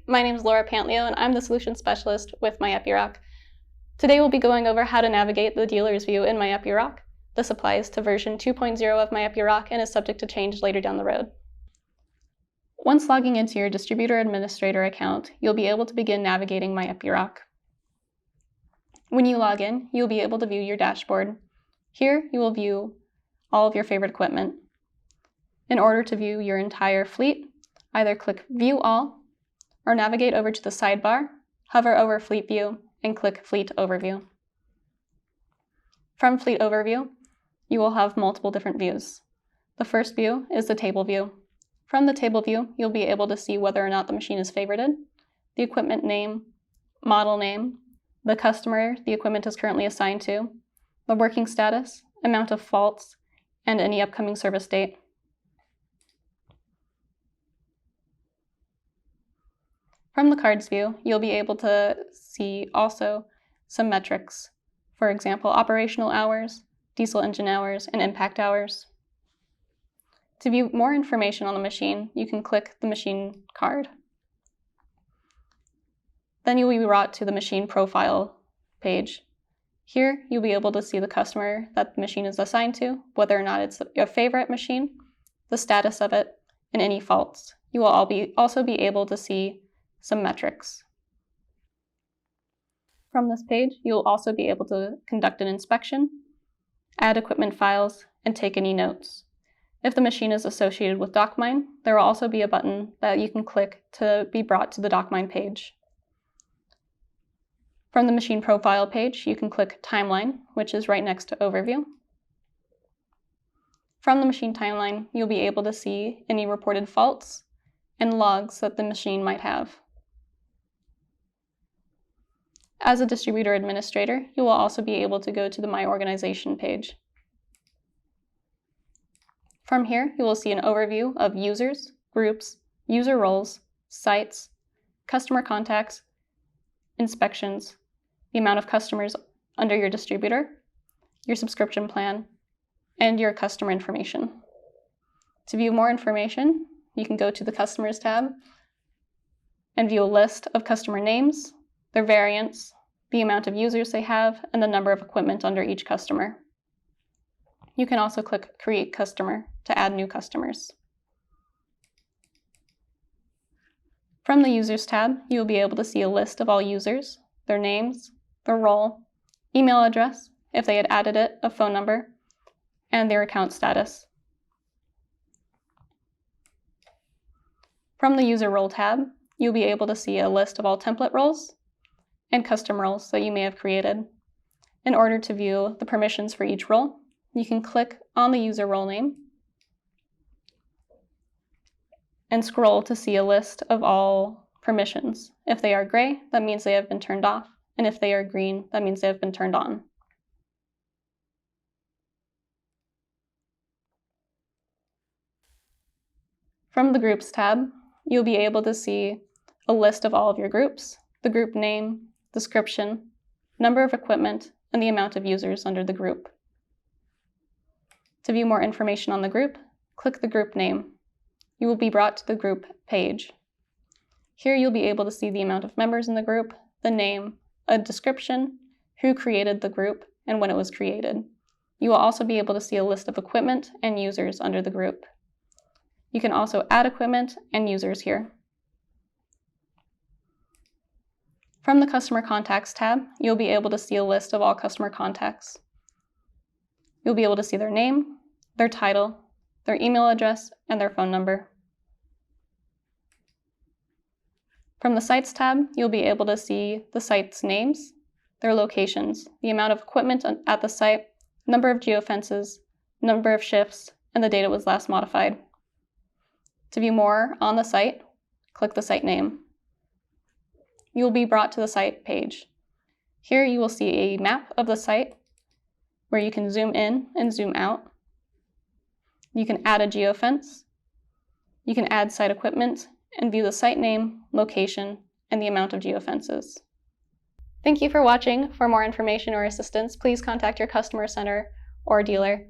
my name is Laura Pantlio and I'm the Solution Specialist with My Epiroc. Today we'll be going over how to navigate the dealer's view in My Epiroc. This applies to version 2.0 of My Epiroc and is subject to change later down the road. Once logging into your distributor administrator account, you'll be able to begin navigating My Epiroc. When you log in, you'll be able to view your dashboard. Here, you will view all of your favorite equipment. In order to view your entire fleet, either click View All, or navigate over to the sidebar, hover over Fleet View, and click Fleet Overview. From Fleet Overview, you will have multiple different views. The first view is the table view. From the table view, you'll be able to see whether or not the machine is favorited, the equipment name, model name, the customer the equipment is currently assigned to, the working status, amount of faults, and any upcoming service date. From the cards view, you'll be able to see also some metrics. For example, operational hours, diesel engine hours, and impact hours. To view more information on the machine, you can click the machine card. Then you'll be brought to the machine profile page. Here, you'll be able to see the customer that the machine is assigned to, whether or not it's your favorite machine, the status of it, and any faults. You will also be able to see some metrics. From this page, you'll also be able to conduct an inspection, add equipment files, and take any notes. If the machine is associated with DocMine, there will also be a button that you can click to be brought to the DocMine page. From the machine profile page, you can click Timeline, which is right next to Overview. From the machine timeline, you'll be able to see any reported faults and logs that the machine might have. As a distributor administrator, you will also be able to go to the My Organization page. From here, you will see an overview of users, groups, user roles, sites, customer contacts, inspections, the amount of customers under your distributor, your subscription plan, and your customer information. To view more information, you can go to the Customers tab and view a list of customer names, their variants, the amount of users they have, and the number of equipment under each customer. You can also click Create Customer to add new customers. From the Users tab, you will be able to see a list of all users, their names, their role, email address, if they had added it, a phone number, and their account status. From the User Role tab, you'll be able to see a list of all template roles and custom roles that you may have created. In order to view the permissions for each role, you can click on the user role name and scroll to see a list of all permissions. If they are gray, that means they have been turned off, and if they are green, that means they have been turned on. From the Groups tab, you'll be able to see a list of all of your groups, the group name, description, number of equipment, and the amount of users under the group. To view more information on the group, click the group name. You will be brought to the group page. Here you'll be able to see the amount of members in the group, the name, a description, who created the group, and when it was created. You will also be able to see a list of equipment and users under the group. You can also add equipment and users here. From the Customer Contacts tab, you'll be able to see a list of all customer contacts. You'll be able to see their name, their title, their email address, and their phone number. From the Sites tab, you'll be able to see the site's names, their locations, the amount of equipment at the site, number of geofences, number of shifts, and the date it was last modified. To view more on the site, click the site name. You will be brought to the site page. Here you will see a map of the site where you can zoom in and zoom out. You can add a geofence. You can add site equipment and view the site name, location, and the amount of geofences. Thank you for watching. For more information or assistance, please contact your customer center or dealer.